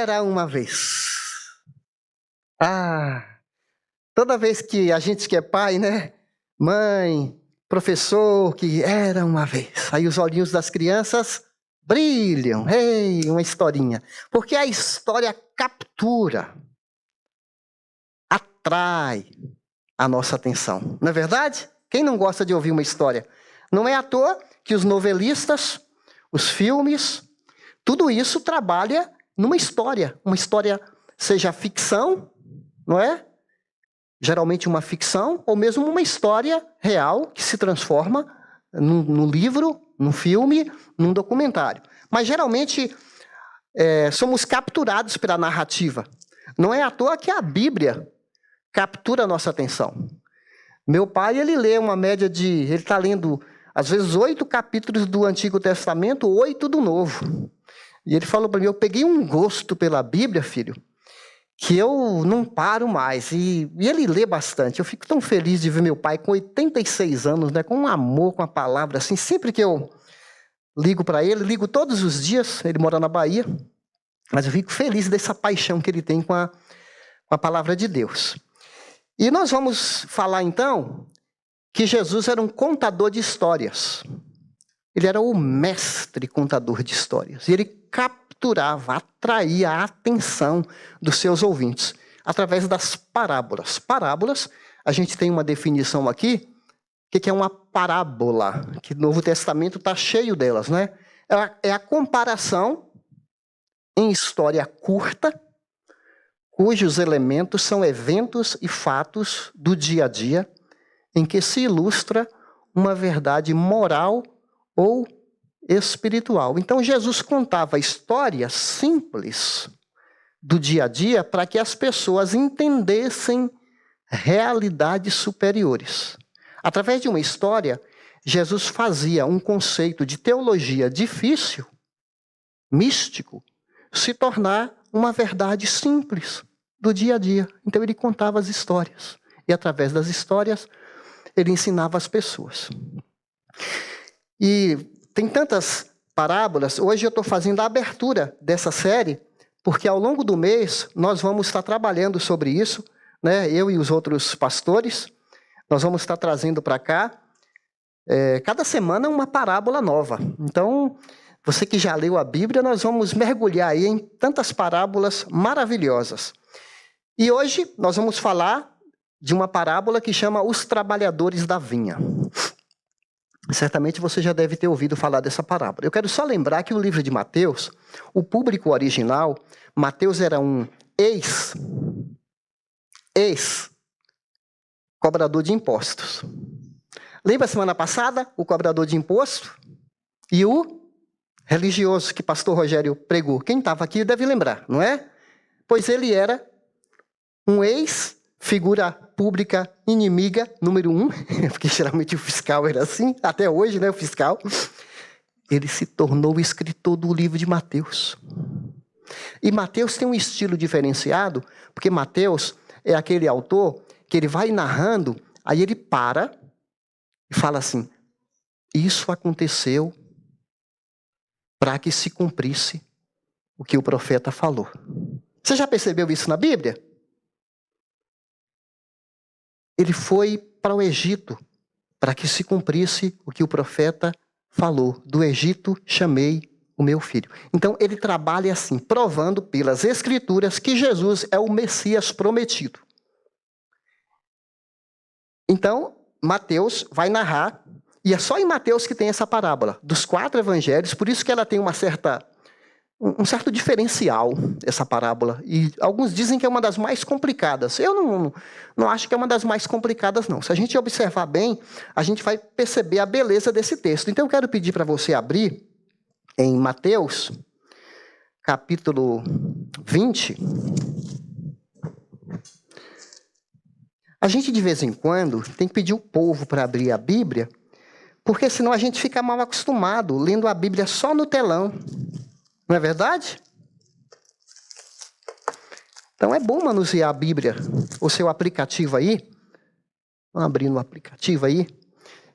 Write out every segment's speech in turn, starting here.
era uma vez. Toda vez que a gente que é pai, né? Mãe, professor, que era uma vez. Aí os olhinhos das crianças brilham. Ei, uma historinha. Porque a história captura, atrai a nossa atenção. Não é verdade? Quem não gosta de ouvir uma história? Não é à toa que os novelistas, os filmes, tudo isso trabalha numa história. Uma história, seja ficção, não é? Geralmente uma ficção, ou mesmo uma história real que se transforma num livro, num filme, num documentário. Mas geralmente somos capturados pela narrativa. Não é à toa que a Bíblia captura a nossa atenção. Meu pai, ele lê uma média de... Ele está lendo, às vezes, 8 capítulos do Antigo Testamento, 8 do Novo. E ele falou para mim, eu peguei um gosto pela Bíblia, filho, que eu não paro mais. E ele lê bastante. Eu fico tão feliz de ver meu pai com 86 anos, né, com um amor com a palavra. Assim, sempre que eu ligo para ele, ligo todos os dias, ele mora na Bahia, mas eu fico feliz dessa paixão que ele tem com a palavra de Deus. E nós vamos falar, então, que Jesus era um contador de histórias. Ele era o mestre contador de histórias. E ele capturava, atraía a atenção dos seus ouvintes através das parábolas. Parábolas, a gente tem uma definição aqui. O que é uma parábola? Que o Novo Testamento está cheio delas, né? É a comparação em história curta, cujos elementos são eventos e fatos do dia a dia, em que se ilustra uma verdade moral ou espiritual. Então, Jesus contava histórias simples do dia a dia para que as pessoas entendessem realidades superiores. Através de uma história, Jesus fazia um conceito de teologia difícil, místico, se tornar uma verdade simples do dia a dia. Então ele contava as histórias. E através das histórias, ele ensinava as pessoas. E tem tantas parábolas. Hoje eu estou fazendo a abertura dessa série, porque ao longo do mês nós vamos estar trabalhando sobre isso, né? Eu e os outros pastores, nós vamos estar trazendo para cá, cada semana uma parábola nova. Então, você que já leu a Bíblia, nós vamos mergulhar aí em tantas parábolas maravilhosas. E hoje nós vamos falar de uma parábola que chama Os Trabalhadores da Vinha. Certamente você já deve ter ouvido falar dessa parábola. Eu quero só lembrar que o livro de Mateus, o público original, Mateus era um ex-cobrador de impostos. Lembra semana passada o cobrador de imposto e o religioso que pastor Rogério pregou? Quem estava aqui deve lembrar, não é? Pois ele era um ex-figura pública inimiga número 1, porque geralmente o fiscal era assim, até hoje, né, o fiscal. Ele se tornou o escritor do livro de Mateus. E Mateus tem um estilo diferenciado, porque Mateus é aquele autor que ele vai narrando, aí ele para e fala assim, isso aconteceu para que se cumprisse o que o profeta falou. Você já percebeu isso na Bíblia? Ele foi para o Egito para que se cumprisse o que o profeta falou. Do Egito chamei o meu filho. Então ele trabalha assim, provando pelas Escrituras que Jesus é o Messias prometido. Então, Mateus vai narrar, e é só em Mateus que tem essa parábola, dos 4 evangelhos, por isso que ela tem um certo diferencial, essa parábola. E alguns dizem que é uma das mais complicadas. Eu não acho que é uma das mais complicadas, não. Se a gente observar bem, a gente vai perceber a beleza desse texto. Então eu quero pedir para você abrir em Mateus, capítulo 20. A gente, de vez em quando, tem que pedir o povo para abrir a Bíblia, porque senão a gente fica mal acostumado, lendo a Bíblia só no telão. Não é verdade? Então é bom manusear a Bíblia, o seu aplicativo aí. Vamos abrir no aplicativo aí.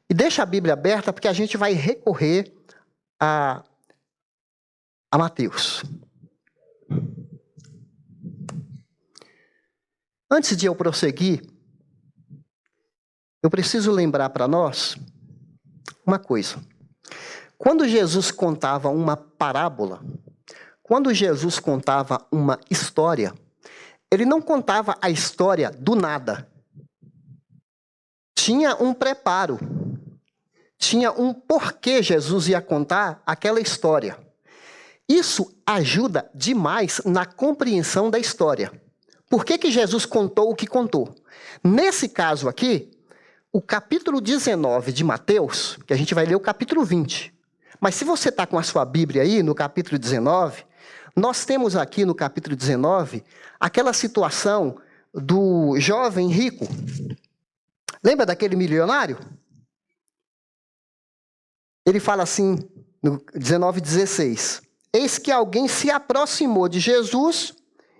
E deixa a Bíblia aberta, porque a gente vai recorrer a Mateus. Antes de eu prosseguir, eu preciso lembrar para nós uma coisa. Quando Jesus contava uma parábola, quando Jesus contava uma história, ele não contava a história do nada. Tinha um preparo. Tinha um porquê Jesus ia contar aquela história. Isso ajuda demais na compreensão da história. Por que Jesus contou o que contou? Nesse caso aqui, o capítulo 19 de Mateus, que a gente vai ler o capítulo 20. Mas se você está com a sua Bíblia aí, no capítulo 19, nós temos aqui no capítulo 19 aquela situação do jovem rico. Lembra daquele milionário? Ele fala assim, no 19:16. Eis que alguém se aproximou de Jesus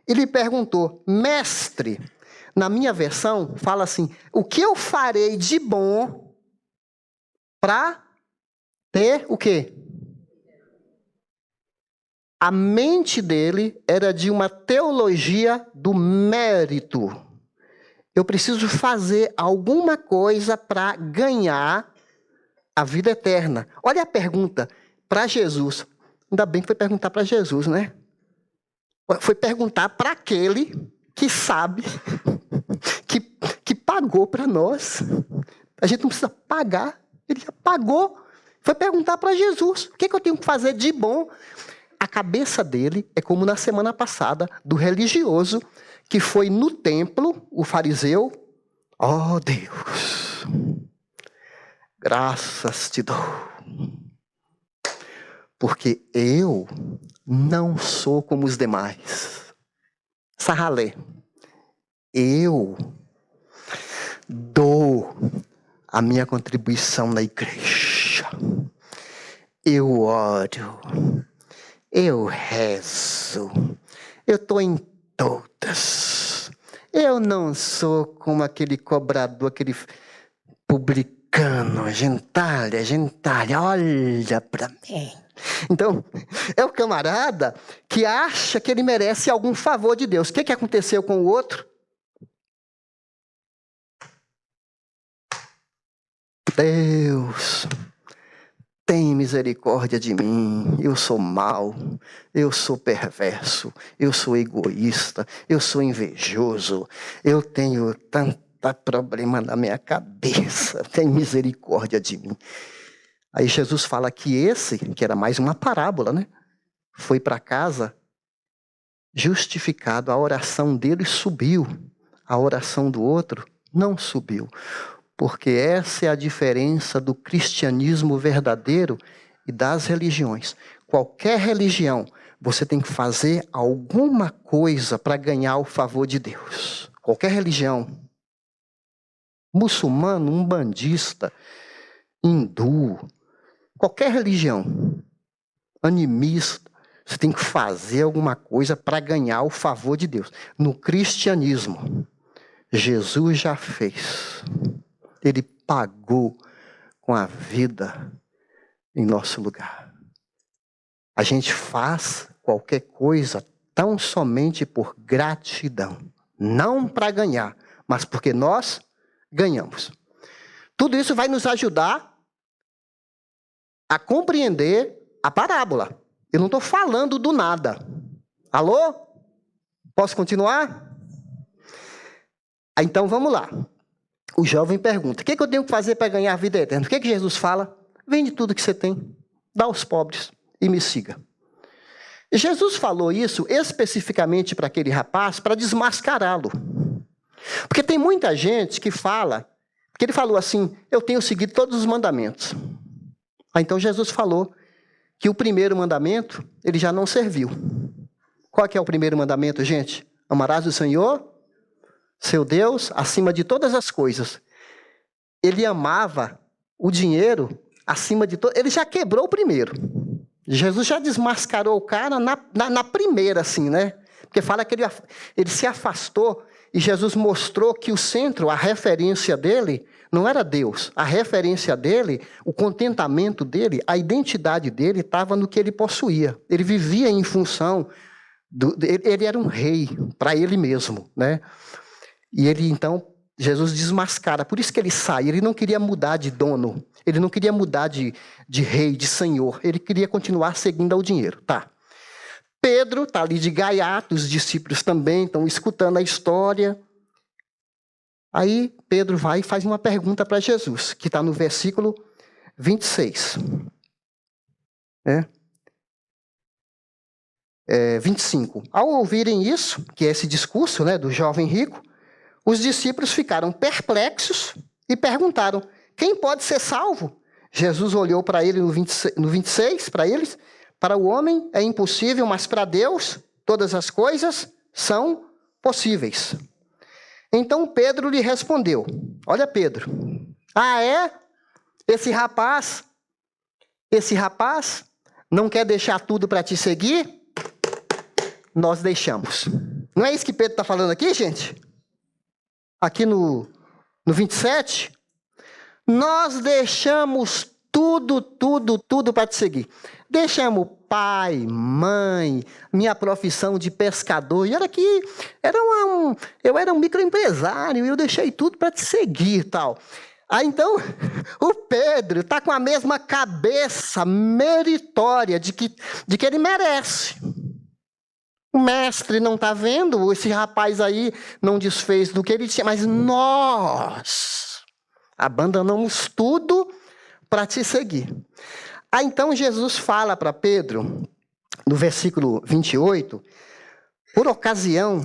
e lhe perguntou, mestre, na minha versão, fala assim, o que eu farei de bom para ter o quê? A mente dele era de uma teologia do mérito. Eu preciso fazer alguma coisa para ganhar a vida eterna. Olha a pergunta para Jesus. Ainda bem que foi perguntar para Jesus, né? Foi perguntar para aquele que sabe, que pagou para nós. A gente não precisa pagar, ele já pagou. Foi perguntar para Jesus, o que eu tenho que fazer de bom? A cabeça dele é como na semana passada, do religioso, que foi no templo, o fariseu. Oh Deus, graças te dou. Porque eu não sou como os demais. Sarralé. Eu dou a minha contribuição na igreja. Eu oro. Eu rezo. Eu estou em todas. Eu não sou como aquele cobrador, aquele publicano, gentalha, olha para mim. Então, é o camarada que acha que ele merece algum favor de Deus. O que aconteceu com o outro? Deus, tem misericórdia de mim. Eu sou mau, eu sou perverso, eu sou egoísta, eu sou invejoso, eu tenho tanto problema na minha cabeça. Tem misericórdia de mim. Aí Jesus fala que esse, que era mais uma parábola, né? Foi para casa justificado. A oração dele subiu. A oração do outro não subiu. Porque essa é a diferença do cristianismo verdadeiro e das religiões. Qualquer religião, você tem que fazer alguma coisa para ganhar o favor de Deus. Qualquer religião. Muçulmano, umbandista, hindu, qualquer religião, animista, você tem que fazer alguma coisa para ganhar o favor de Deus. No cristianismo, Jesus já fez. Ele pagou com a vida em nosso lugar. A gente faz qualquer coisa tão somente por gratidão. Não para ganhar, mas porque nós ganhamos. Tudo isso vai nos ajudar a compreender a parábola. Eu não estou falando do nada. Alô? Posso continuar? Então vamos lá. O jovem pergunta, o que eu tenho que fazer para ganhar a vida eterna? O que Jesus fala? Vende tudo que você tem, dá aos pobres e me siga. Jesus falou isso especificamente para aquele rapaz, para desmascará-lo. Porque tem muita gente que fala, que ele falou assim, eu tenho seguido todos os mandamentos. Então Jesus falou que o primeiro mandamento, ele já não serviu. Qual que é o primeiro mandamento, gente? Amarás o Senhor, seu Deus, acima de todas as coisas. Ele amava o dinheiro acima de todo. Ele já quebrou o primeiro. Jesus já desmascarou o cara na primeira, assim, né? Porque fala que ele se afastou e Jesus mostrou que o centro, a referência dele, não era Deus. A referência dele, o contentamento dele, a identidade dele estava no que ele possuía. Ele vivia em função, ele era um rei para ele mesmo, né? E ele, então, Jesus desmascara. Por isso que ele sai. Ele não queria mudar de dono. Ele não queria mudar de rei, de senhor. Ele queria continuar seguindo ao dinheiro. Tá. Pedro está ali de gaiato, os discípulos também estão escutando a história. Aí Pedro vai e faz uma pergunta para Jesus, que está no versículo 26. 25. Ao ouvirem isso, que é esse discurso, né, do jovem rico, os discípulos ficaram perplexos e perguntaram: quem pode ser salvo? Jesus olhou para ele no 26, para eles: para o homem é impossível, mas para Deus todas as coisas são possíveis. Então Pedro lhe respondeu: olha, Pedro, é? Esse rapaz não quer deixar tudo para te seguir? Nós deixamos. Não é isso que Pedro está falando aqui, gente? Aqui no 27, nós deixamos tudo para te seguir. Deixamos pai, mãe, minha profissão de pescador. E era que eu era um microempresário e eu deixei tudo para te seguir e tal. Aí então, o Pedro está com a mesma cabeça meritória de que ele merece. O mestre não está vendo, esse rapaz aí não desfez do que ele tinha, mas nós abandonamos tudo para te seguir. Aí então Jesus fala para Pedro, no versículo 28, por ocasião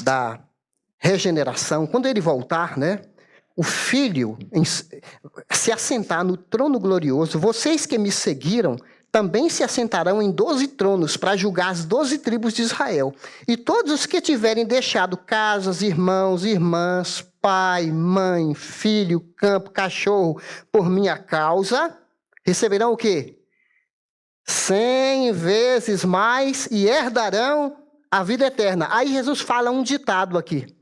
da regeneração, quando ele voltar, né, o Filho se assentar no trono glorioso, vocês que me seguiram também se assentarão em 12 tronos para julgar as 12 tribos de Israel. E todos os que tiverem deixado casas, irmãos, irmãs, pai, mãe, filho, campo, cachorro, por minha causa, receberão o quê? 100 vezes mais e herdarão a vida eterna. Aí Jesus fala um ditado aqui.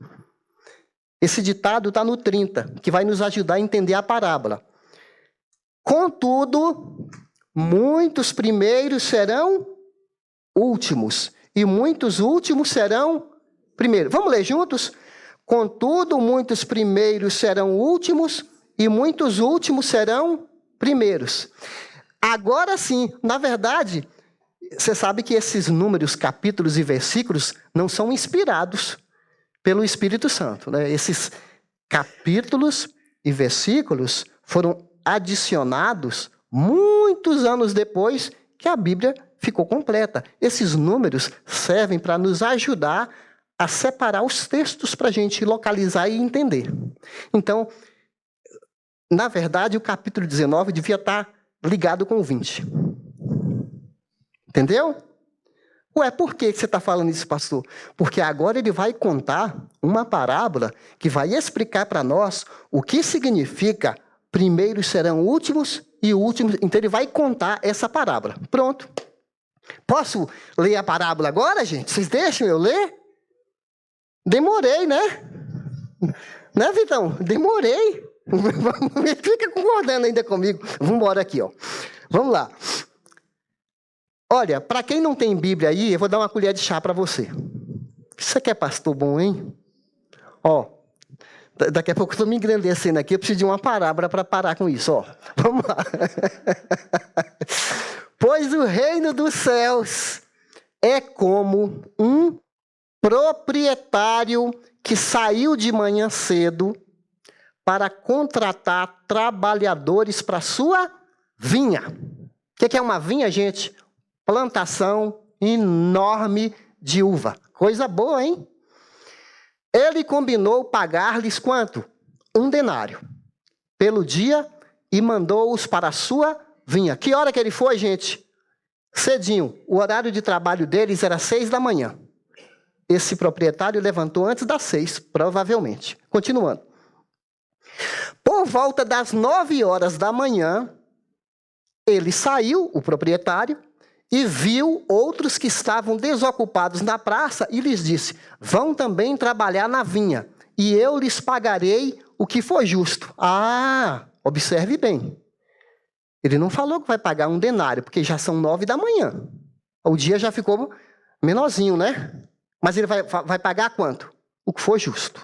Esse ditado está no 30, que vai nos ajudar a entender a parábola. Contudo, muitos primeiros serão últimos, e muitos últimos serão primeiros. Vamos ler juntos? Contudo, muitos primeiros serão últimos, e muitos últimos serão primeiros. Agora sim, na verdade, você sabe que esses números, capítulos e versículos não são inspirados pelo Espírito Santo, né? Esses capítulos e versículos foram adicionados muitos anos depois que a Bíblia ficou completa. Esses números servem para nos ajudar a separar os textos para a gente localizar e entender. Então, na verdade, o capítulo 19 devia estar ligado com o 20. Entendeu? Ué, por que você está falando isso, pastor? Porque agora ele vai contar uma parábola que vai explicar para nós o que significa primeiros serão últimos e últimos. Então ele vai contar essa parábola. Pronto. Posso ler a parábola agora, gente? Vocês deixam eu ler? Demorei, né? Né, Vitão? Demorei. Fica concordando ainda comigo. Vamos embora aqui, ó. Vamos lá. Olha, para quem não tem Bíblia aí, eu vou dar uma colher de chá para você. Você quer pastor bom, hein? Ó, daqui a pouco eu estou me engrandecendo aqui, eu preciso de uma parábola para parar com isso, ó. Vamos lá. Pois o reino dos céus é como um proprietário que saiu de manhã cedo para contratar trabalhadores para sua vinha. O que é uma vinha, gente? Plantação enorme de uva. Coisa boa, hein? Ele combinou pagar-lhes quanto? 1 denário pelo dia e mandou-os para a sua vinha. Que hora que ele foi, gente? Cedinho. O horário de trabalho deles era 6 da manhã. Esse proprietário levantou antes das 6, provavelmente. Continuando. Por volta das 9 horas da manhã, ele saiu, o proprietário, e viu outros que estavam desocupados na praça e lhes disse: vão também trabalhar na vinha, e eu lhes pagarei o que for justo. Observe bem. Ele não falou que vai pagar 1 denário, porque já são 9 da manhã. O dia já ficou menorzinho, né? Mas ele vai pagar quanto? O que for justo.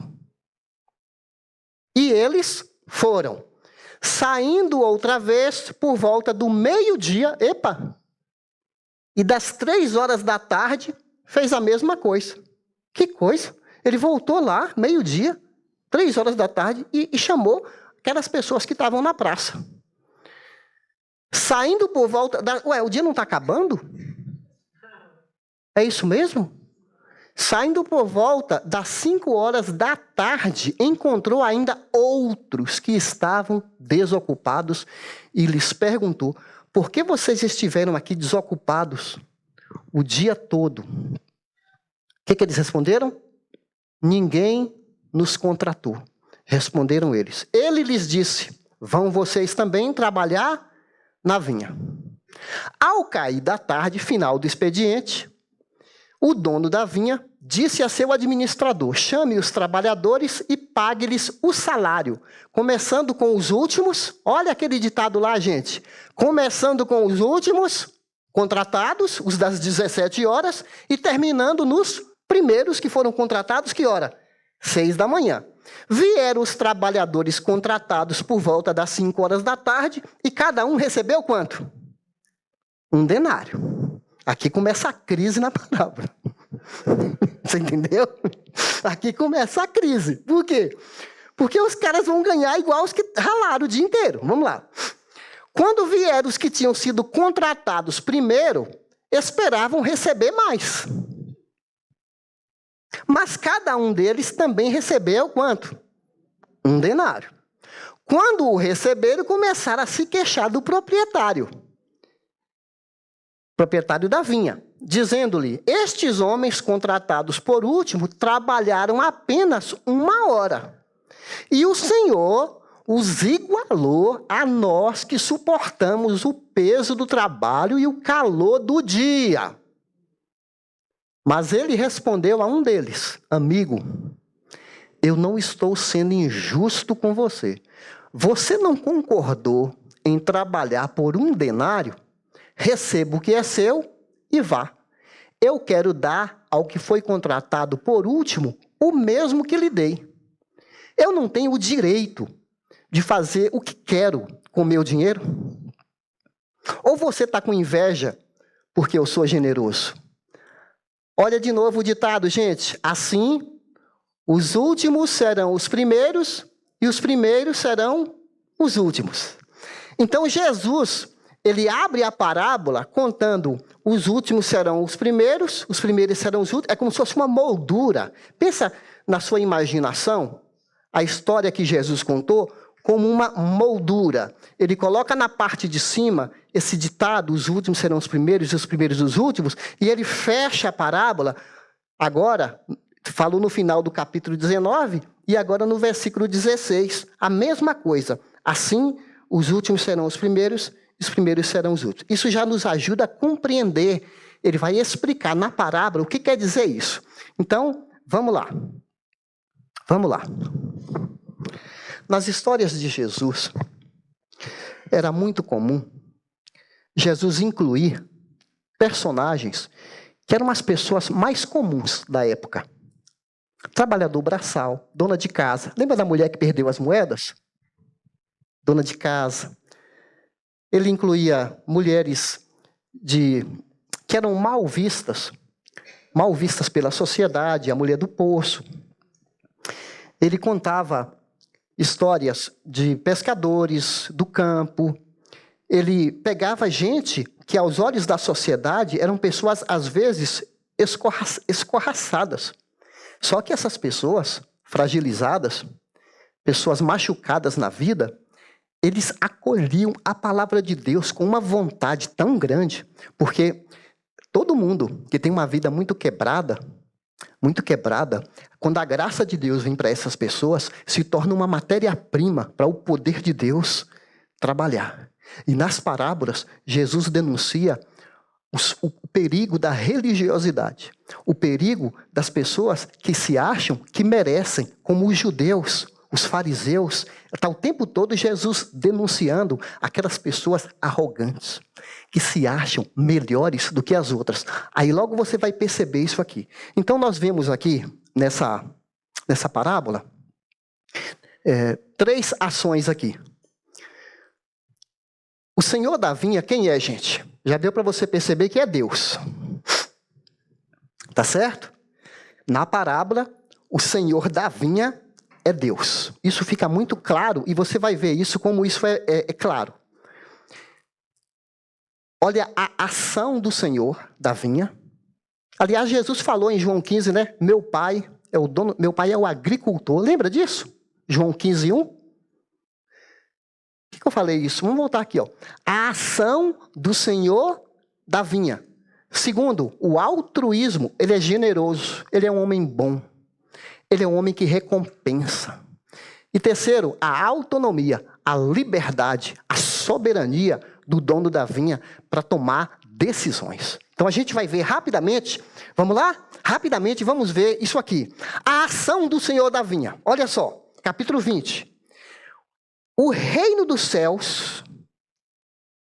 E eles foram. Saindo outra vez por volta do meio-dia, e das 3 horas da tarde, fez a mesma coisa. Que coisa? Ele voltou lá, meio-dia, 3 horas da tarde, e chamou aquelas pessoas que estavam na praça. Saindo por volta... o dia não está acabando? É isso mesmo? Saindo por volta das 5 horas da tarde, encontrou ainda outros que estavam desocupados e lhes perguntou: por que vocês estiveram aqui desocupados o dia todo? O que eles responderam? Ninguém nos contratou. Responderam eles. Ele lhes disse: vão vocês também trabalhar na vinha. Ao cair da tarde, final do expediente, o dono da vinha disse a seu administrador: chame os trabalhadores e pague-lhes o salário, começando com os últimos. Olha aquele ditado lá, gente. Começando com os últimos contratados, os das 17 horas, e terminando nos primeiros que foram contratados, que hora? 6 da manhã. Vieram os trabalhadores contratados por volta das 5 horas da tarde, e cada um recebeu quanto? 1 denário. Aqui começa a crise na parábola. Você entendeu? Aqui começa a crise. Por quê? Porque os caras vão ganhar igual os que ralaram o dia inteiro. Vamos lá. Quando vieram os que tinham sido contratados primeiro, esperavam receber mais. Mas cada um deles também recebeu quanto? 1 denário. Quando o receberam, começaram a se queixar do proprietário da vinha, dizendo-lhe: estes homens contratados por último trabalharam apenas 1 hora, e o Senhor os igualou a nós que suportamos o peso do trabalho e o calor do dia. Mas ele respondeu a um deles: amigo, eu não estou sendo injusto com você. Você não concordou em trabalhar por 1 denário? Receba o que é seu e vá. Eu quero dar ao que foi contratado por último o mesmo que lhe dei. Eu não tenho o direito de fazer o que quero com meu dinheiro? Ou você está com inveja porque eu sou generoso? Olha de novo o ditado, gente. Assim, os últimos serão os primeiros e os primeiros serão os últimos. Então, Jesus, ele abre a parábola contando: os últimos serão os primeiros serão os últimos. É como se fosse uma moldura. Pensa na sua imaginação, a história que Jesus contou como uma moldura. Ele coloca na parte de cima esse ditado: os últimos serão os primeiros e os primeiros os últimos, e ele fecha a parábola. Agora, falou no final do capítulo 19, e agora no versículo 16, a mesma coisa. Assim, os últimos serão os primeiros serão os últimos. Isso já nos ajuda a compreender. Ele vai explicar na parábola o que quer dizer isso. Então, vamos lá. Vamos lá. Nas histórias de Jesus, era muito comum Jesus incluir personagens que eram as pessoas mais comuns da época. Trabalhador braçal, dona de casa. Lembra da mulher que perdeu as moedas? Dona de casa. Ele incluía mulheres que eram mal vistas pela sociedade, a mulher do poço. Ele contava histórias de pescadores do campo. Ele pegava gente que, aos olhos da sociedade, eram pessoas, às vezes, escorraçadas. Só que essas pessoas fragilizadas, pessoas machucadas na vida, eles acolhiam a palavra de Deus com uma vontade tão grande, porque todo mundo que tem uma vida muito quebrada, quando a graça de Deus vem para essas pessoas, se torna uma matéria-prima para o poder de Deus trabalhar. E nas parábolas, Jesus denuncia o perigo da religiosidade, o perigo das pessoas que se acham que merecem, como os judeus, os fariseus. Está o tempo todo Jesus denunciando aquelas pessoas arrogantes, que se acham melhores do que as outras. Aí logo você vai perceber isso aqui. Então nós vemos aqui, nessa parábola, 3 ações aqui. O Senhor da vinha, quem é, gente? Já deu para você perceber que é Deus. Tá certo? Na parábola, o Senhor da vinha é Deus. Isso fica muito claro e você vai ver isso como isso é claro. Olha a ação do Senhor da vinha. Aliás, Jesus falou em João 15, né? Meu pai é o dono, meu pai é o agricultor. Lembra disso? João 15, 1. Por que eu falei isso? Vamos voltar aqui, ó. A ação do Senhor da vinha. Segundo, o altruísmo. Ele é generoso. Ele é um homem bom. Ele é um homem que recompensa. E terceiro, a autonomia, a liberdade, a soberania do dono da vinha para tomar decisões. Então a gente vai ver rapidamente, vamos lá? Rapidamente vamos ver isso aqui. A ação do Senhor da vinha. Olha só, capítulo 20. O reino dos céus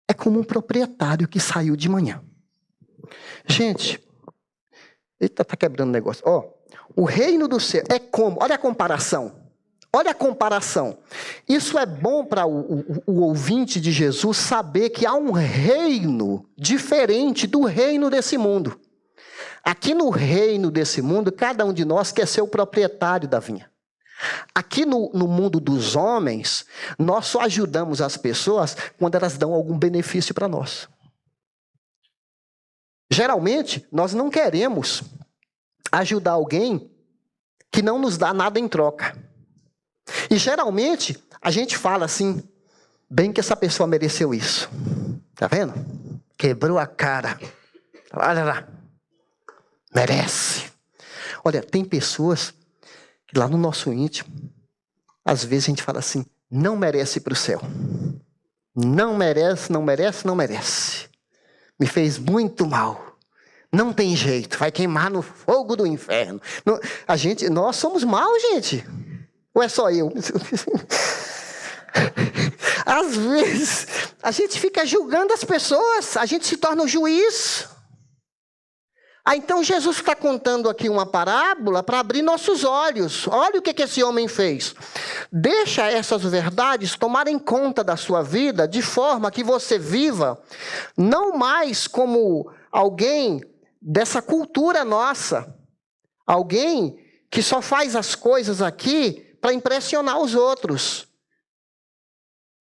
é como um proprietário que saiu de manhã. Gente, eita, tá quebrando o negócio. Ó, o reino do céu é como, olha a comparação. Olha a comparação. Isso é bom para o ouvinte de Jesus saber que há um reino diferente do reino desse mundo. Aqui no reino desse mundo, cada um de nós quer ser o proprietário da vinha. Aqui no mundo dos homens, nós só ajudamos as pessoas quando elas dão algum benefício para nós. Geralmente, nós não queremos ajudar alguém que não nos dá nada em troca. E geralmente, a gente fala assim, bem que essa pessoa mereceu isso. Tá vendo? Quebrou a cara. Olha lá. Merece. Olha, tem pessoas que lá no nosso íntimo, às vezes a gente fala assim, não merece ir para o céu. Não merece, não merece, não merece. Me fez muito mal. Não tem jeito, vai queimar no fogo do inferno. Nós somos maus, gente. Ou é só eu? Às vezes, a gente fica julgando as pessoas, a gente se torna um juiz. Então Jesus está contando aqui uma parábola para abrir nossos olhos. Olha o que esse homem fez. Deixa essas verdades tomarem conta da sua vida, de forma que você viva, não mais como alguém dessa cultura nossa. Alguém que só faz as coisas aqui para impressionar os outros,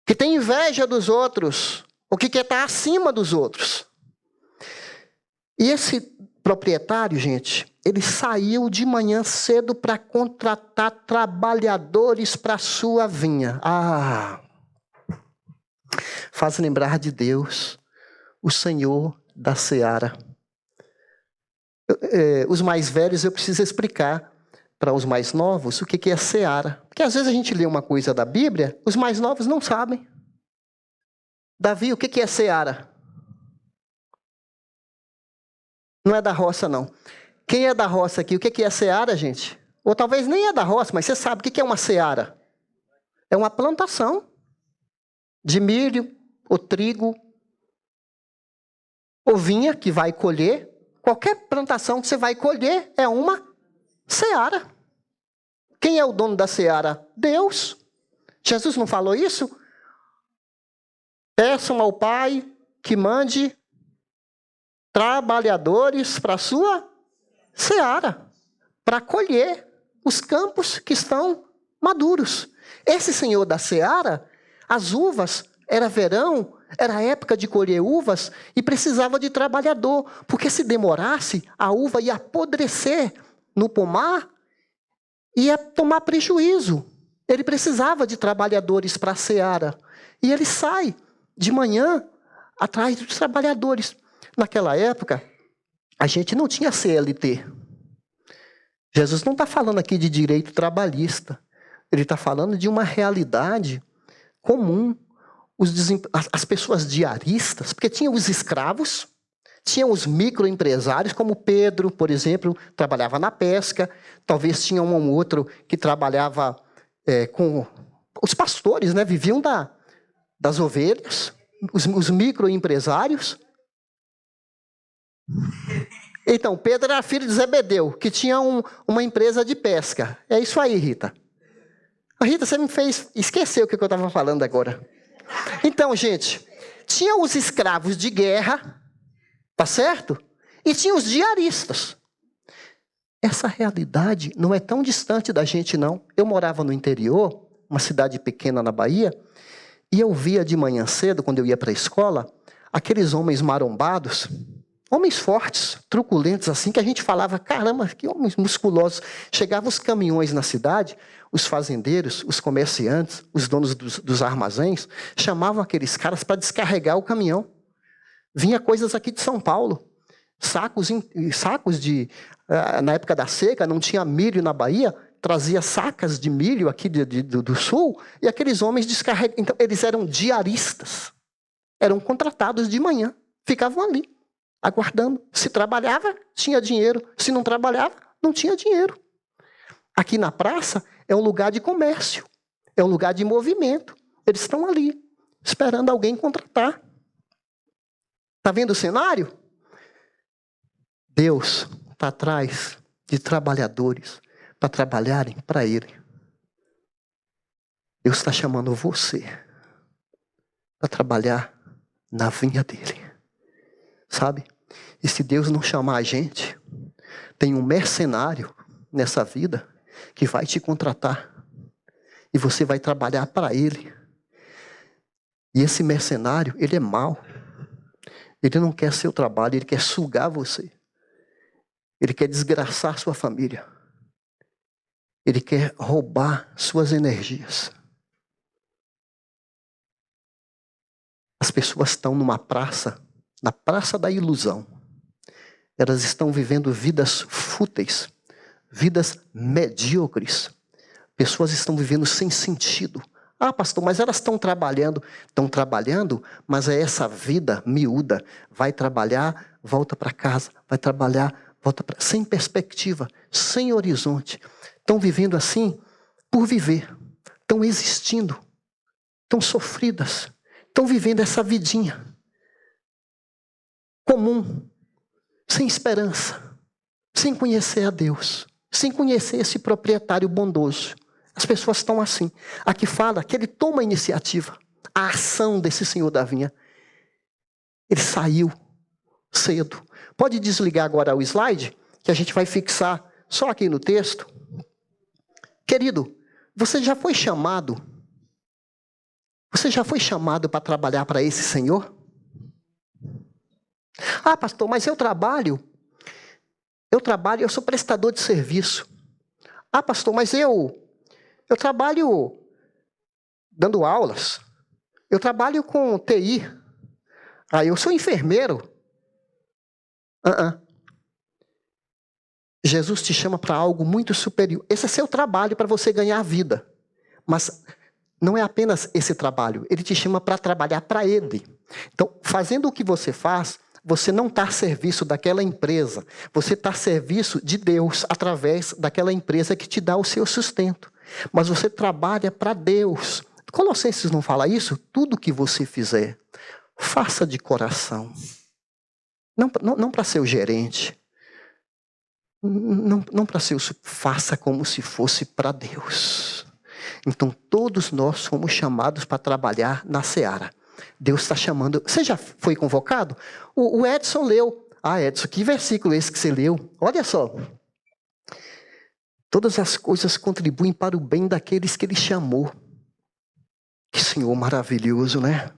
que tem inveja dos outros, ou que quer estar acima dos outros. E esse proprietário, gente, ele saiu de manhã cedo para contratar trabalhadores para a sua vinha. Faz lembrar de Deus, o Senhor da seara. Os mais velhos eu preciso explicar para os mais novos o que é seara. Porque às vezes a gente lê uma coisa da Bíblia, os mais novos não sabem. Davi, o que é seara? Não é da roça, não. Quem é da roça aqui, o que é seara, gente? Ou talvez nem é da roça, mas você sabe o que é uma seara? É uma plantação de milho, ou trigo, ou vinha que vai colher. Qualquer plantação que você vai colher é uma seara. Quem é o dono da seara? Deus. Jesus não falou isso? Peçam ao Pai que mande trabalhadores para a sua seara, para colher os campos que estão maduros. Esse senhor da seara, as uvas, era verão, era época de colher uvas e precisava de trabalhador, porque se demorasse, a uva ia apodrecer no pomar, ia tomar prejuízo. Ele precisava de trabalhadores para a seara. E ele sai de manhã atrás dos trabalhadores. Naquela época, a gente não tinha CLT. Jesus não está falando aqui de direito trabalhista. Ele está falando de uma realidade comum. As pessoas diaristas, porque tinha os escravos, tinha os microempresários, como Pedro, por exemplo, trabalhava na pesca. Talvez tinha um ou outro que trabalhava com... Os pastores, né, viviam das ovelhas, os microempresários. Então, Pedro era filho de Zebedeu, que tinha uma empresa de pesca. É isso aí, Rita. Rita, você me fez esquecer o que eu estava falando agora. Então, gente, tinha os escravos de guerra, tá certo? E tinha os diaristas. Essa realidade não é tão distante da gente, não. Eu morava no interior, uma cidade pequena na Bahia, e eu via de manhã cedo, quando eu ia para a escola, aqueles homens marombados, homens fortes, truculentos assim, que a gente falava, caramba, que homens musculosos. Chegavam os caminhões na cidade, os fazendeiros, os comerciantes, os donos dos armazéns, chamavam aqueles caras para descarregar o caminhão. Vinha coisas aqui de São Paulo, sacos de... Na época da seca, não tinha milho na Bahia, trazia sacas de milho aqui do sul, e aqueles homens descarregavam. Então, eles eram diaristas. Eram contratados de manhã, ficavam ali, aguardando. Se trabalhava, tinha dinheiro. Se não trabalhava, não tinha dinheiro. Aqui na praça é um lugar de comércio, é um lugar de movimento. Eles estão ali, esperando alguém contratar. Está vendo o cenário? Deus está atrás de trabalhadores para trabalharem para Ele. Deus está chamando você para trabalhar na vinha dEle. Sabe? E se Deus não chamar a gente, tem um mercenário nessa vida que vai te contratar. E você vai trabalhar para Ele. E esse mercenário, ele é mau. Ele não quer seu trabalho, ele quer sugar você. Ele quer desgraçar sua família. Ele quer roubar suas energias. As pessoas estão numa praça, na praça da ilusão. Elas estão vivendo vidas fúteis, vidas medíocres. Pessoas estão vivendo sem sentido. Ah, pastor, mas elas estão trabalhando, mas é essa vida miúda. Vai trabalhar, volta para casa, vai trabalhar, volta para... Sem perspectiva, sem horizonte. Estão vivendo assim por viver. Estão existindo. Estão sofridas. Estão vivendo essa vidinha comum, sem esperança, sem conhecer a Deus, sem conhecer esse proprietário bondoso. As pessoas estão assim. Aqui fala que ele toma a iniciativa, a ação desse senhor da vinha. Ele saiu cedo. Pode desligar agora o slide, que a gente vai fixar só aqui no texto. Querido, você já foi chamado? Você já foi chamado para trabalhar para esse Senhor? Ah, pastor, mas eu trabalho, eu sou prestador de serviço. Ah, pastor, mas eu trabalho dando aulas. Eu trabalho com TI. Ah, eu sou enfermeiro. Jesus te chama para algo muito superior. Esse é seu trabalho para você ganhar vida. Mas não é apenas esse trabalho. Ele te chama para trabalhar para Ele. Então, fazendo o que você faz, você não está a serviço daquela empresa. Você está a serviço de Deus através daquela empresa que te dá o seu sustento. Mas você trabalha para Deus. Colossenses não fala isso? Tudo que você fizer, faça de coração. Não para ser o gerente. Não para ser o... Faça como se fosse para Deus. Então, todos nós somos chamados para trabalhar na seara. Deus está chamando... Você já foi convocado? O Edson leu. Ah, Edson, que versículo é esse que você leu? Olha só. Todas as coisas contribuem para o bem daqueles que Ele chamou. Que Senhor maravilhoso, né?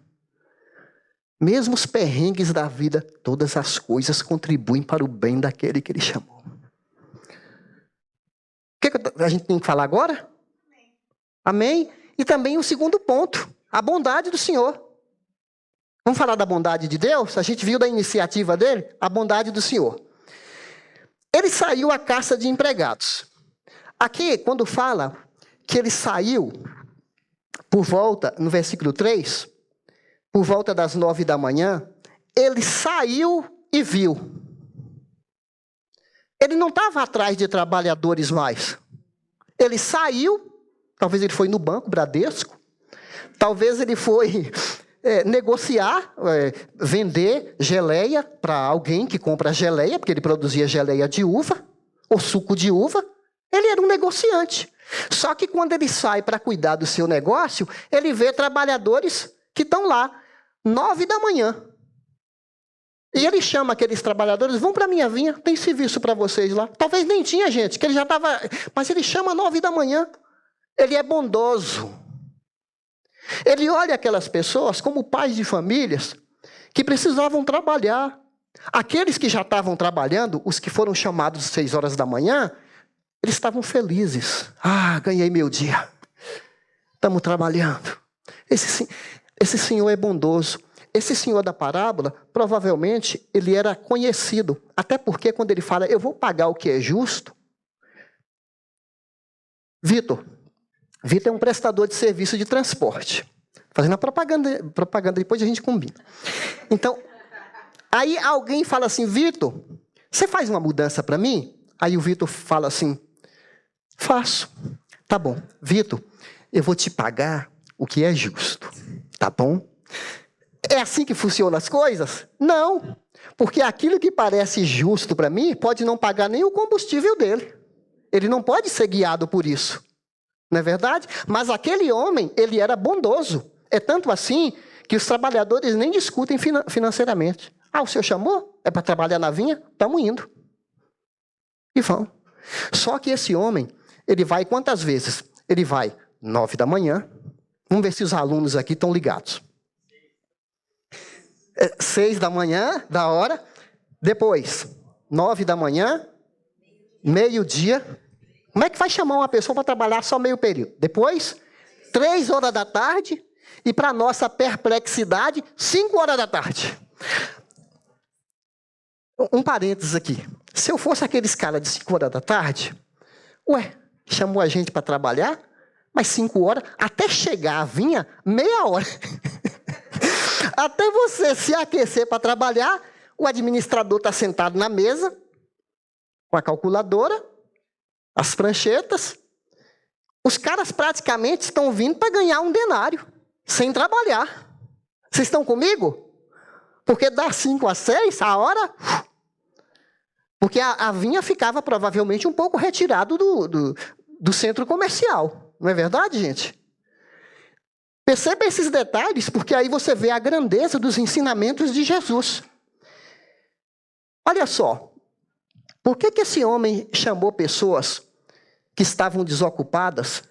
Mesmo os perrengues da vida, todas as coisas contribuem para o bem daquele que Ele chamou. O que a gente tem que falar agora? Amém? E também o segundo ponto, a bondade do Senhor. Vamos falar da bondade de Deus? A gente viu da iniciativa dele, a bondade do Senhor. Ele saiu à caça de empregados. Aqui, quando fala que ele saiu por volta, no versículo 3, por volta das 9 da manhã, ele saiu e viu. Ele não estava atrás de trabalhadores mais. Ele saiu, talvez ele foi no banco, Bradesco, talvez ele foi negociar, vender geleia para alguém que compra geleia, porque ele produzia geleia de uva, ou suco de uva. Ele era um negociante. Só que quando ele sai para cuidar do seu negócio, ele vê trabalhadores que estão lá, 9 da manhã. E ele chama aqueles trabalhadores, vão para a minha vinha, tem serviço para vocês lá. Talvez nem tinha gente, que ele já estava... Mas ele chama 9 da manhã. Ele é bondoso. Ele olha aquelas pessoas como pais de famílias que precisavam trabalhar. Aqueles que já estavam trabalhando, os que foram chamados às 6 horas da manhã, eles estavam felizes. Ah, ganhei meu dia. Estamos trabalhando. Esse senhor é bondoso. Esse senhor da parábola, provavelmente, ele era conhecido. Até porque quando ele fala, eu vou pagar o que é justo. Vitor é um prestador de serviço de transporte. Fazendo a propaganda depois a gente combina. Então, aí alguém fala assim, Vitor, você faz uma mudança para mim? Aí o Vitor fala assim, faço. Tá bom, Vitor, eu vou te pagar o que é justo. Tá bom? É assim que funcionam as coisas? Não. Porque aquilo que parece justo para mim pode não pagar nem o combustível dele. Ele não pode ser guiado por isso. Não é verdade? Mas aquele homem, ele era bondoso. É tanto assim que os trabalhadores nem discutem financeiramente. Ah, o senhor chamou? É para trabalhar na vinha? Estamos indo. E vão. Só que esse homem, ele vai quantas vezes? Ele vai 9 da manhã. Vamos ver se os alunos aqui estão ligados. 6 da manhã, da hora. Depois, 9 da manhã, meio-dia. Como é que vai chamar uma pessoa para trabalhar só meio período? Depois, 3 horas da tarde. E para nossa perplexidade, 5 horas da tarde. Um parênteses aqui. Se eu fosse aqueles caras de 5 horas da tarde, chamou a gente para trabalhar, mas 5 horas, até chegar, vinha meia hora. Até você se aquecer para trabalhar, o administrador está sentado na mesa, com a calculadora, as pranchetas. Os caras praticamente estão vindo para ganhar um denário, sem trabalhar. Vocês estão comigo? Porque das 5 às 6, a hora... Porque a vinha ficava provavelmente um pouco retirado do centro comercial. Não é verdade, gente? Perceba esses detalhes, porque aí você vê a grandeza dos ensinamentos de Jesus. Olha só, por que esse homem chamou pessoas que estavam desocupadas?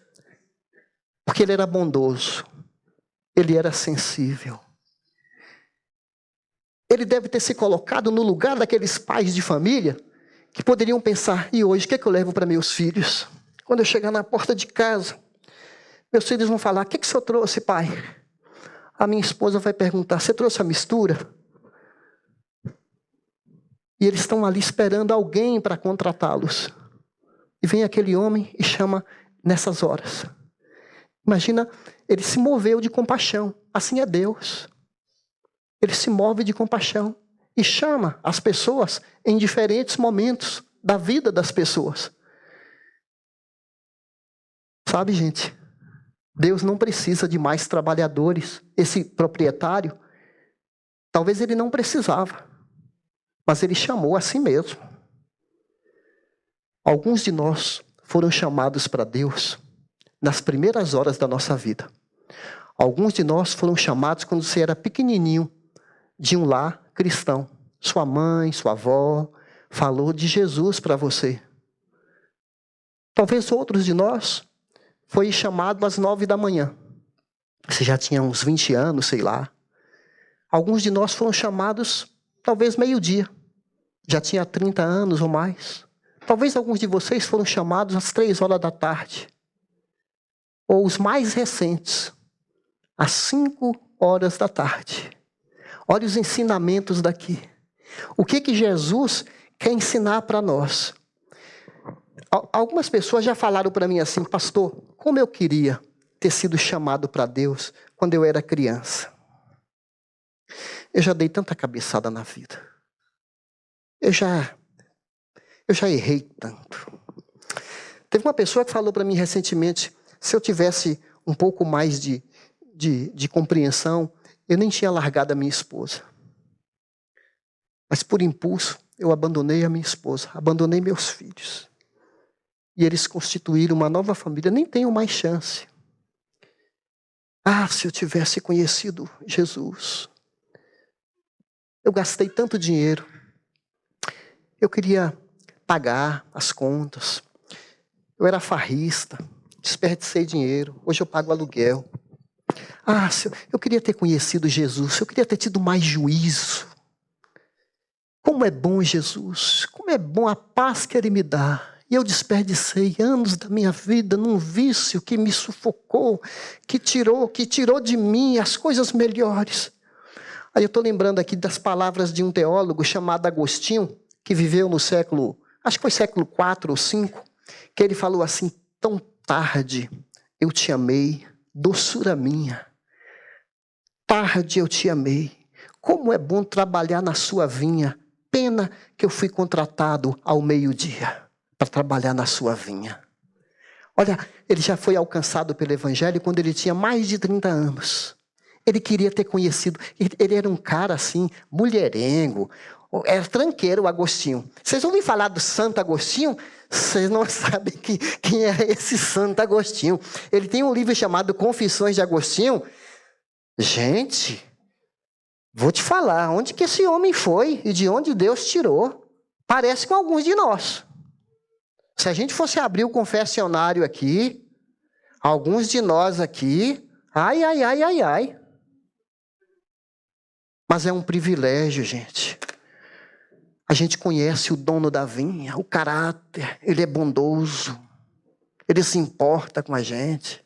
Porque ele era bondoso, ele era sensível. Ele deve ter se colocado no lugar daqueles pais de família que poderiam pensar, e hoje, o que eu levo para meus filhos? Quando eu chegar na porta de casa, meus filhos vão falar, o que o senhor trouxe, pai? A minha esposa vai perguntar, você trouxe a mistura? E eles estão ali esperando alguém para contratá-los. E vem aquele homem e chama nessas horas. Imagina, ele se moveu de compaixão. Assim é Deus. Ele se move de compaixão e chama as pessoas em diferentes momentos da vida das pessoas. Sabe, gente? Deus não precisa de mais trabalhadores. Esse proprietário, talvez ele não precisava, mas ele chamou a si mesmo. Alguns de nós foram chamados para Deus nas primeiras horas da nossa vida. Alguns de nós foram chamados quando você era pequenininho, de um lar cristão. Sua mãe, sua avó, falou de Jesus para você. Talvez outros de nós foi chamado às 9 da manhã. Você já tinha uns 20 anos, sei lá. Alguns de nós foram chamados, talvez meio-dia. Já tinha 30 anos ou mais. Talvez alguns de vocês foram chamados às 3 horas da tarde. Ou os mais recentes, às 5 horas da tarde. Olha os ensinamentos daqui. O que Jesus quer ensinar para nós? Algumas pessoas já falaram para mim assim, pastor, como eu queria ter sido chamado para Deus quando eu era criança. Eu já dei tanta cabeçada na vida. Eu já errei tanto. Teve uma pessoa que falou para mim recentemente, se eu tivesse um pouco mais de compreensão, eu nem tinha largado a minha esposa. Mas por impulso, eu abandonei a minha esposa, abandonei meus filhos. e eles constituíram uma nova família, nem tenho mais chance. Ah, se eu tivesse conhecido Jesus. Eu gastei tanto dinheiro. Eu queria pagar as contas. Eu era farrista, desperdicei dinheiro. Hoje eu pago aluguel. Ah, eu queria ter conhecido Jesus. Eu queria ter tido mais juízo. Como é bom Jesus. Como é bom a paz que Ele me dá. E eu desperdicei anos da minha vida num vício que me sufocou, que tirou de mim as coisas melhores. Aí eu estou lembrando aqui das palavras de um teólogo chamado Agostinho, que viveu no século, acho que foi século 4 ou 5, que ele falou assim: tão tarde eu te amei, doçura minha. Tarde eu te amei. Como é bom trabalhar na sua vinha. Pena que eu fui contratado ao meio-dia para trabalhar na sua vinha. Olha, ele já foi alcançado pelo Evangelho quando ele tinha mais de 30 anos. Ele queria ter conhecido, ele era um cara assim, mulherengo, era tranqueiro o Agostinho. Vocês ouviram falar do Santo Agostinho? Vocês não sabem quem é esse Santo Agostinho. Ele tem um livro chamado Confissões de Agostinho. Gente, vou te falar, onde que esse homem foi e de onde Deus tirou? Parece com alguns de nós. Se a gente fosse abrir o confessionário aqui, alguns de nós aqui, ai. Mas é um privilégio, gente. A gente conhece o dono da vinha, o caráter, ele é bondoso, ele se importa com a gente,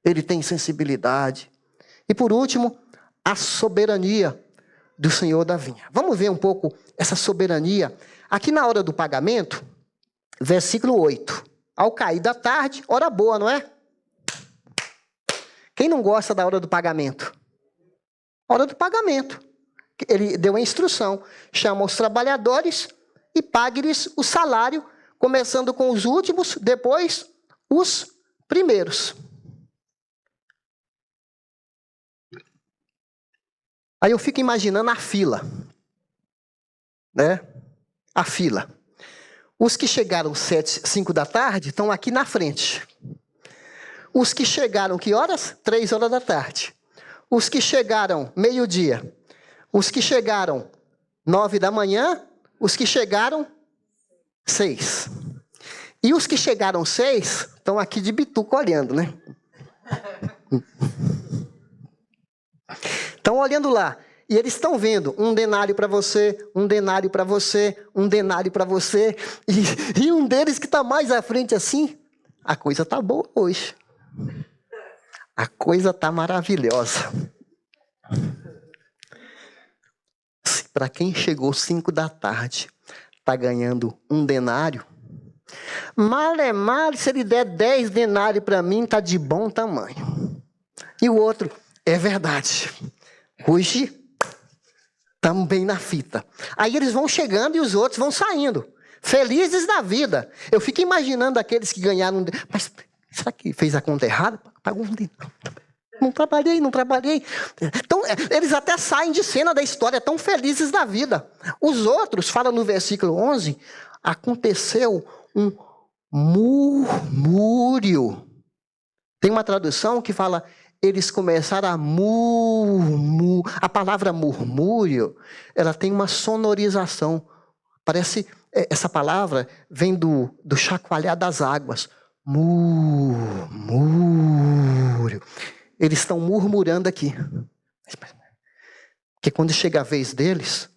ele tem sensibilidade. E por último, a soberania do Senhor da vinha. Vamos ver um pouco essa soberania. Aqui na hora do pagamento, versículo 8. Ao cair da tarde, hora boa, não é? Quem não gosta da hora do pagamento? Hora do pagamento. Ele deu a instrução, chama os trabalhadores e pague-lhes o salário, começando com os últimos, depois os primeiros. Aí eu fico imaginando a fila, né? A fila. Os que chegaram 5 da tarde estão aqui na frente. Os que chegaram, que horas? 3 horas da tarde. Os que chegaram meio-dia. Os que chegaram 9 da manhã, os que chegaram 6. E os que chegaram 6 estão aqui de bituca olhando, né? Estão olhando lá. E eles estão vendo 1 denário para você, 1 denário para você, 1 denário para você. E um deles que está mais à frente assim, a coisa está boa hoje. A coisa está maravilhosa. Para quem chegou 5 da tarde, está ganhando 1 denário. Mal, se ele der 10 denários para mim, está de bom tamanho. E o outro, é verdade. Hoje, estamos bem na fita. Aí eles vão chegando e os outros vão saindo. Felizes da vida. Eu fico imaginando aqueles que ganharam... Mas será que fez a conta errada? Pagou 1 denário. Não trabalhei. Então, eles até saem de cena da história, tão felizes da vida. Os outros, fala no versículo 11, aconteceu um murmúrio. Tem uma tradução que fala, eles começaram a murmurar. A palavra murmúrio, ela tem uma sonorização. Parece, essa palavra vem do chacoalhar das águas. Murmúrio. Eles estão murmurando aqui. Porque quando chega a vez deles,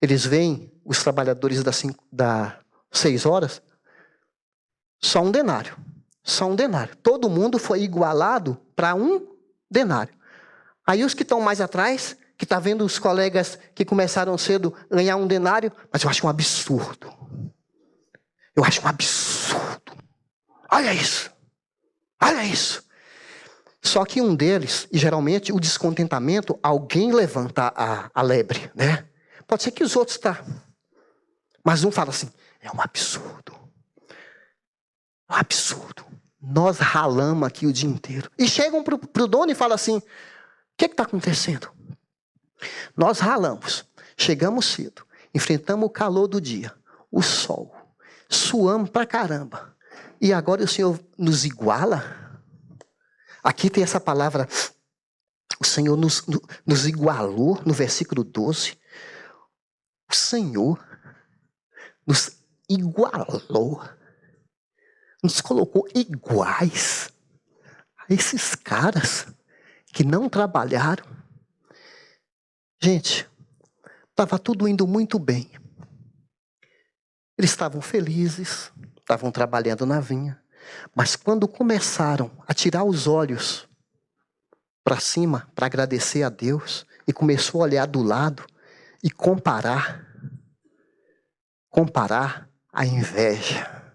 eles veem os trabalhadores das 6 horas, só 1 denário. Só 1 denário. Todo mundo foi igualado para 1 denário. Aí os que estão mais atrás, que estão vendo os colegas que começaram cedo ganhar 1 denário, mas eu acho um absurdo. Eu acho um absurdo. Olha isso. Só que um deles, e geralmente o descontentamento, alguém levanta a lebre, né? Pode ser que os outros tá. Mas um fala assim, é um absurdo. Um absurdo. Nós ralamos aqui o dia inteiro. E chegam pro dono e falam assim, o que está acontecendo? Nós ralamos, chegamos cedo, enfrentamos o calor do dia, o sol, suamos pra caramba. E agora o Senhor nos iguala? Aqui tem essa palavra, o Senhor nos igualou, no versículo 12. O Senhor nos igualou, nos colocou iguais a esses caras que não trabalharam. Gente, estava tudo indo muito bem. Eles estavam felizes, estavam trabalhando na vinha. Mas quando começaram a tirar os olhos para cima, para agradecer a Deus, e começou a olhar do lado e comparar a inveja.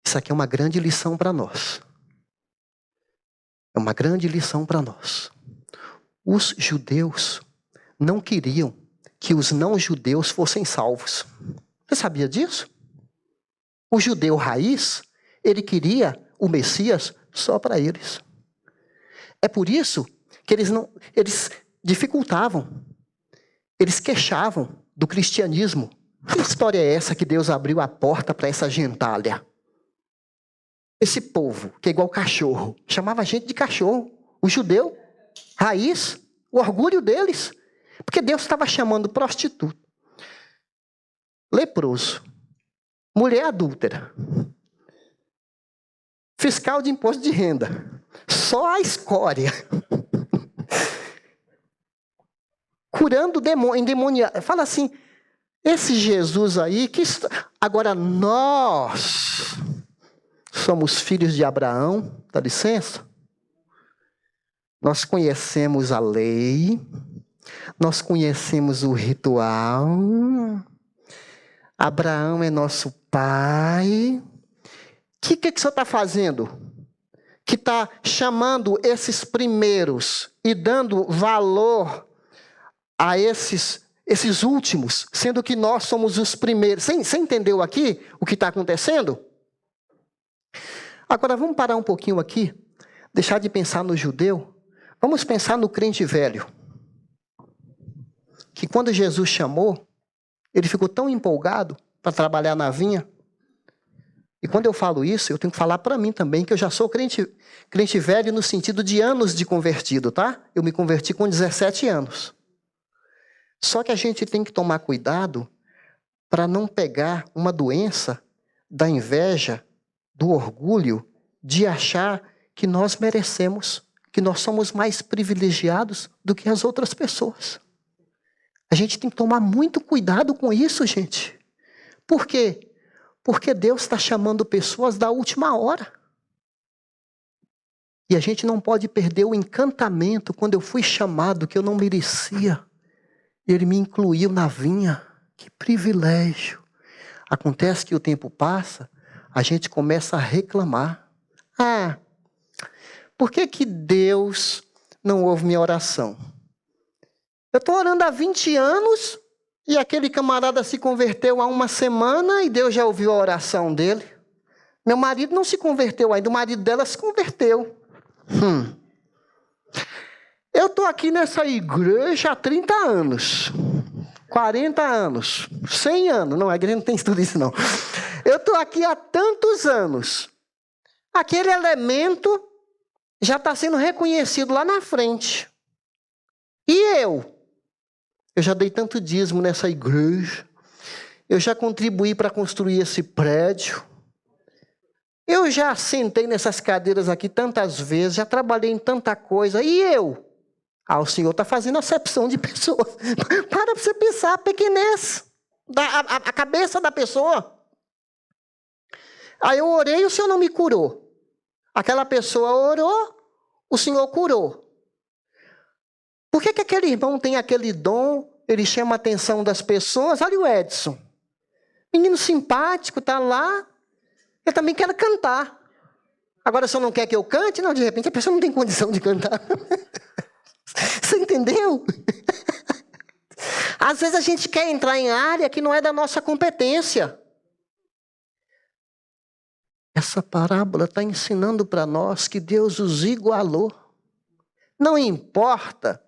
Isso aqui é uma grande lição para nós. É uma grande lição para nós. Os judeus não queriam que os não-judeus fossem salvos. Você sabia disso? O judeu raiz, ele queria o Messias só para eles. É por isso que eles dificultavam, eles queixavam do cristianismo. Que história é essa que Deus abriu a porta para essa gentalha? Esse povo, que é igual cachorro, chamava a gente de cachorro. O judeu, raiz, o orgulho deles. Porque Deus estava chamando prostituta, leproso, mulher adúltera, fiscal de imposto de renda. Só a escória. Curando endemoniado. Fala assim, esse Jesus aí, agora nós somos filhos de Abraão, dá licença? Nós conhecemos a lei, nós conhecemos o ritual, Abraão é nosso pai. O que o senhor está fazendo? Que está chamando esses primeiros e dando valor a esses últimos, sendo que nós somos os primeiros. Você entendeu aqui o que está acontecendo? Agora vamos parar um pouquinho aqui, deixar de pensar no judeu, vamos pensar no crente velho. Que quando Jesus chamou, ele ficou tão empolgado para trabalhar na vinha. E quando eu falo isso, eu tenho que falar para mim também, que eu já sou crente velho no sentido de anos de convertido, tá? Eu me converti com 17 anos. Só que a gente tem que tomar cuidado para não pegar uma doença da inveja, do orgulho, de achar que nós merecemos, que nós somos mais privilegiados do que as outras pessoas. A gente tem que tomar muito cuidado com isso, gente. Por quê? Porque Deus está chamando pessoas da última hora. E a gente não pode perder o encantamento quando eu fui chamado, que eu não merecia. Ele me incluiu na vinha. Que privilégio. Acontece que o tempo passa, a gente começa a reclamar. Por que Deus não ouve minha oração? Eu estou orando há 20 anos e aquele camarada se converteu há uma semana e Deus já ouviu a oração dele. Meu marido não se converteu ainda, o marido dela se converteu. Eu estou aqui nessa igreja há 30 anos, 40 anos, 100 anos. Não, a igreja não tem tudo isso não. Eu estou aqui há tantos anos. Aquele elemento já está sendo reconhecido lá na frente. E eu já dei tanto dízimo nessa igreja. Eu já contribuí para construir esse prédio. Eu já sentei nessas cadeiras aqui tantas vezes, já trabalhei em tanta coisa. E eu? O Senhor está fazendo acepção de pessoas. Para você pensar a pequenez, a cabeça da pessoa. Aí eu orei e o Senhor não me curou. Aquela pessoa orou, o Senhor curou. Por que aquele irmão tem aquele dom, ele chama a atenção das pessoas? Olha o Edson. Menino simpático, está lá. Eu também quero cantar. Agora, se eu não quer que eu cante, não, de repente a pessoa não tem condição de cantar. Você entendeu? Às vezes a gente quer entrar em área que não é da nossa competência. Essa parábola está ensinando para nós que Deus os igualou. Não importa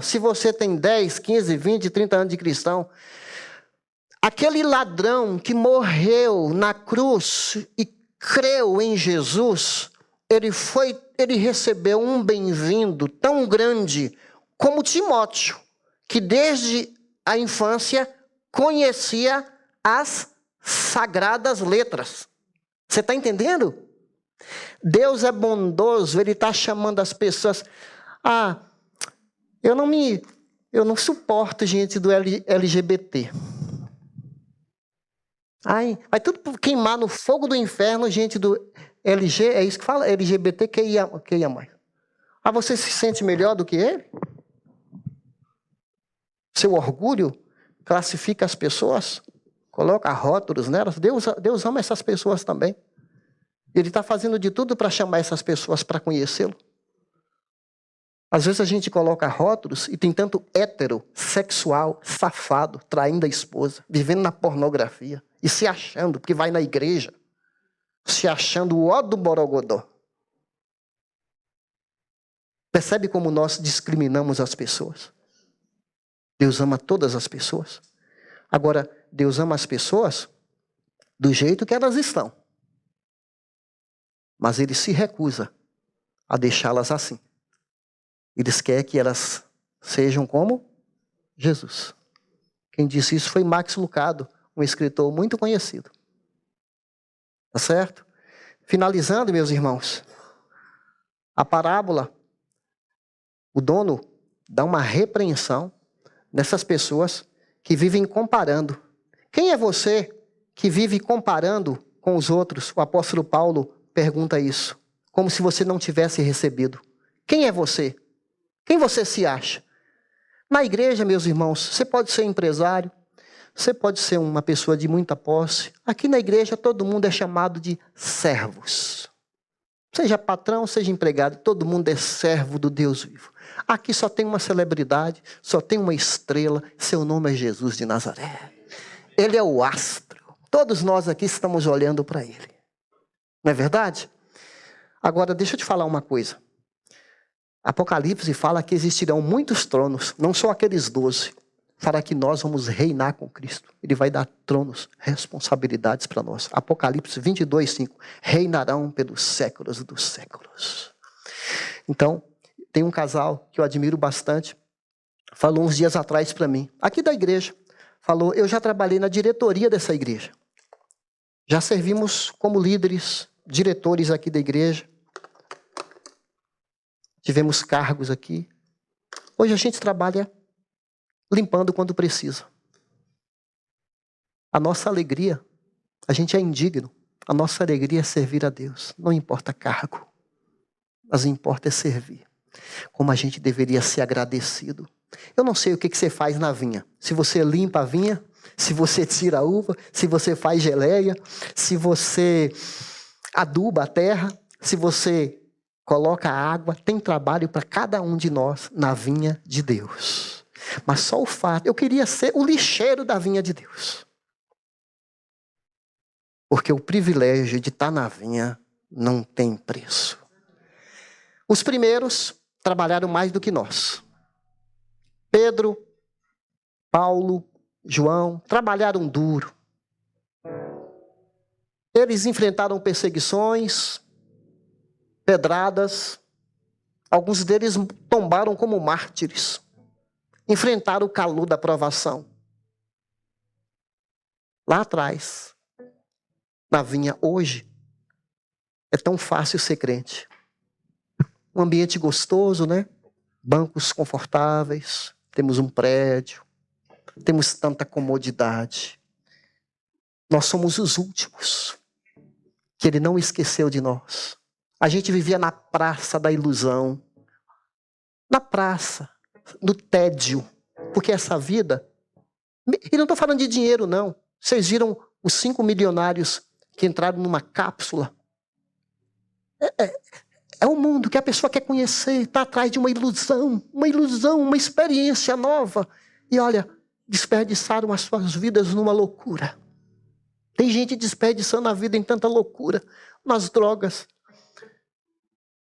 se você tem 10, 15, 20, 30 anos de cristão. Aquele ladrão que morreu na cruz e creu em Jesus, ele recebeu um bem-vindo tão grande como Timóteo, que desde a infância conhecia as sagradas letras. Você está entendendo? Deus é bondoso, Ele está chamando as pessoas. Eu não suporto gente do LGBT. Vai tudo queimar no fogo do inferno, gente do LG, é isso que fala? LGBTQIA+. Você se sente melhor do que ele? Seu orgulho classifica as pessoas, coloca rótulos nelas. Deus ama essas pessoas também. Ele está fazendo de tudo para chamar essas pessoas para conhecê-lo. Às vezes a gente coloca rótulos e tem tanto heterossexual, safado, traindo a esposa, vivendo na pornografia e se achando, porque vai na igreja, se achando o ó do borogodó. Percebe como nós discriminamos as pessoas? Deus ama todas as pessoas. Agora, Deus ama as pessoas do jeito que elas estão. Mas Ele se recusa a deixá-las assim. Ele quer que elas sejam como Jesus. Quem disse isso foi Max Lucado, um escritor muito conhecido. Tá certo? Finalizando, meus irmãos, a parábola, o dono dá uma repreensão nessas pessoas que vivem comparando. Quem é você que vive comparando com os outros? O apóstolo Paulo pergunta isso, como se você não tivesse recebido. Quem é você? Quem você se acha? Na igreja, meus irmãos, você pode ser empresário, você pode ser uma pessoa de muita posse. Aqui na igreja todo mundo é chamado de servos. Seja patrão, seja empregado, todo mundo é servo do Deus vivo. Aqui só tem uma celebridade, só tem uma estrela, seu nome é Jesus de Nazaré. Ele é o astro. Todos nós aqui estamos olhando para ele. Não é verdade? Agora, deixa eu te falar uma coisa. Apocalipse fala que existirão muitos tronos, não só aqueles 12. Fala que nós vamos reinar com Cristo. Ele vai dar tronos, responsabilidades para nós. Apocalipse 22:5. Reinarão pelos séculos dos séculos. Então, tem um casal que eu admiro bastante. Falou uns dias atrás para mim, aqui da igreja. Falou, eu já trabalhei na diretoria dessa igreja. Já servimos como líderes, diretores aqui da igreja. Tivemos cargos aqui. Hoje a gente trabalha limpando quando precisa. A nossa alegria, a gente é indigno. A nossa alegria é servir a Deus. Não importa cargo, mas importa é servir. Como a gente deveria ser agradecido. Eu não sei o que você faz na vinha. Se você limpa a vinha, se você tira a uva, se você faz geleia, se você aduba a terra, se você coloca água, tem trabalho para cada um de nós na vinha de Deus. Mas só o fato, eu queria ser o lixeiro da vinha de Deus. Porque o privilégio de estar na vinha não tem preço. Os primeiros trabalharam mais do que nós. Pedro, Paulo, João, trabalharam duro. Eles enfrentaram perseguições, pedradas. Alguns deles tombaram como mártires. Enfrentaram o calor da provação. Lá atrás, na vinha, hoje, é tão fácil ser crente. Um ambiente gostoso, né? Bancos confortáveis, temos um prédio, temos tanta comodidade. Nós somos os últimos, que Ele não esqueceu de nós. A gente vivia na praça da ilusão, na praça, no tédio, porque essa vida, e não estou falando de dinheiro não, vocês viram os 5 milionários que entraram numa cápsula? É um mundo que a pessoa quer conhecer, está atrás de uma ilusão, uma experiência nova. E olha, desperdiçaram as suas vidas numa loucura. Tem gente desperdiçando a vida em tanta loucura, nas drogas,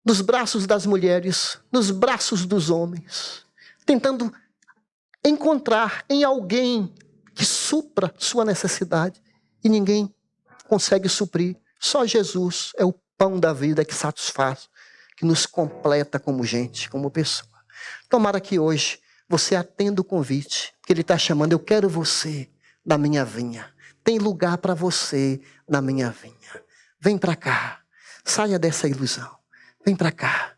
nos braços das mulheres, nos braços dos homens, tentando encontrar em alguém que supra sua necessidade. E ninguém consegue suprir. Só Jesus é o pão da vida que satisfaz, que nos completa como gente, como pessoa. Tomara que hoje você atenda o convite, que Ele está chamando. Eu quero você na minha vinha. Tem lugar para você na minha vinha. Vem para cá. Saia dessa ilusão. Vem para cá.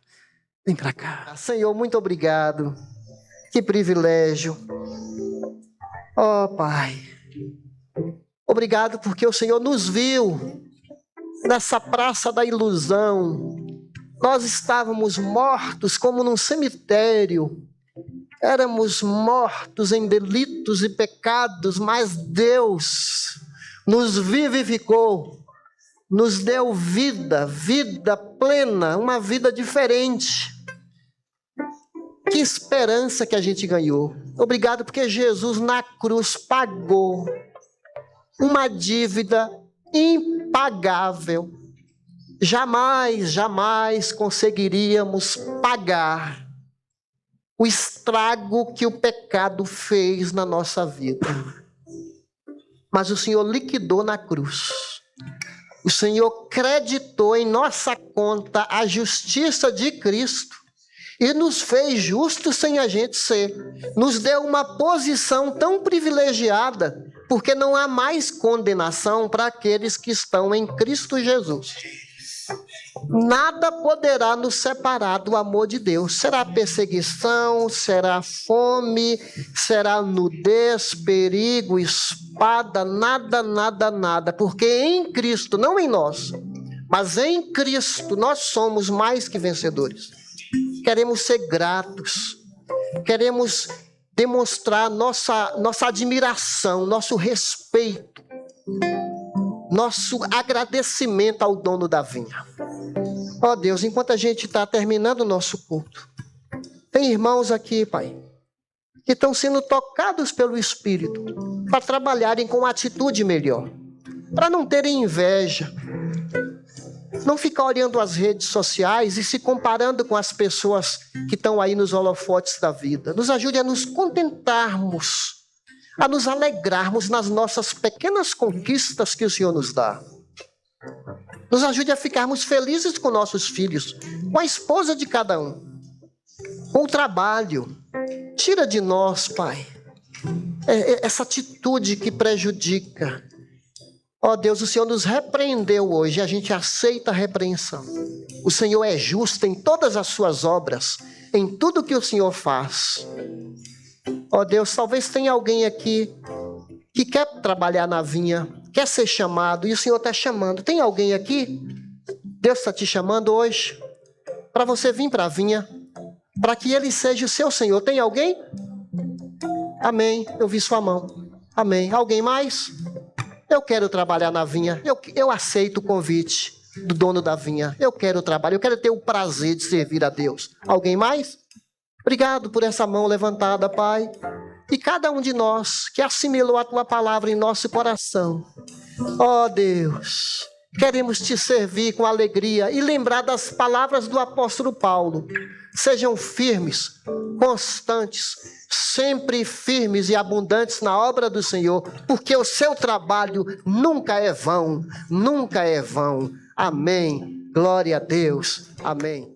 Vem para cá. Senhor, muito obrigado. Que privilégio. Oh, Pai. Obrigado porque o Senhor nos viu nessa praça da ilusão. Nós estávamos mortos como num cemitério. Éramos mortos em delitos e pecados, mas Deus nos vivificou, nos deu vida, vida plena, uma vida diferente. Que esperança que a gente ganhou. Obrigado porque Jesus na cruz pagou uma dívida impagável. Jamais, jamais conseguiríamos pagar o estrago que o pecado fez na nossa vida. Mas o Senhor liquidou na cruz. O Senhor creditou em nossa conta a justiça de Cristo e nos fez justos sem a gente ser. Nos deu uma posição tão privilegiada, porque não há mais condenação para aqueles que estão em Cristo Jesus. Nada poderá nos separar do amor de Deus. Será perseguição, será fome, será nudez, perigo, espada, nada, nada, nada. Porque em Cristo, não em nós, mas em Cristo nós somos mais que vencedores. Queremos ser gratos, queremos demonstrar nossa admiração, nosso respeito, nosso agradecimento ao dono da vinha. Ó Deus, enquanto a gente está terminando o nosso culto, tem irmãos aqui, Pai, que estão sendo tocados pelo Espírito para trabalharem com atitude melhor, para não terem inveja, não ficar olhando as redes sociais e se comparando com as pessoas que estão aí nos holofotes da vida. Nos ajude a nos contentarmos, a nos alegrarmos nas nossas pequenas conquistas que o Senhor nos dá. Nos ajude a ficarmos felizes com nossos filhos, com a esposa de cada um, com o trabalho. Tira de nós, Pai, essa atitude que prejudica. Ó Deus, o Senhor nos repreendeu hoje e a gente aceita a repreensão. O Senhor é justo em todas as suas obras, em tudo que o Senhor faz. Ó Deus, talvez tenha alguém aqui que quer trabalhar na vinha, quer ser chamado, e o Senhor está chamando. Tem alguém aqui? Deus está te chamando hoje para você vir para a vinha, para que Ele seja o seu Senhor. Tem alguém? Amém. Eu vi sua mão. Amém. Alguém mais? Eu quero trabalhar na vinha. Eu aceito o convite do dono da vinha. Eu quero trabalhar. Eu quero ter o prazer de servir a Deus. Alguém mais? Obrigado por essa mão levantada, Pai. E cada um de nós que assimilou a Tua palavra em nosso coração. Ó Deus, queremos Te servir com alegria e lembrar das palavras do apóstolo Paulo. Sejam firmes, constantes, sempre firmes e abundantes na obra do Senhor, porque o seu trabalho nunca é vão, nunca é vão. Amém. Glória a Deus. Amém.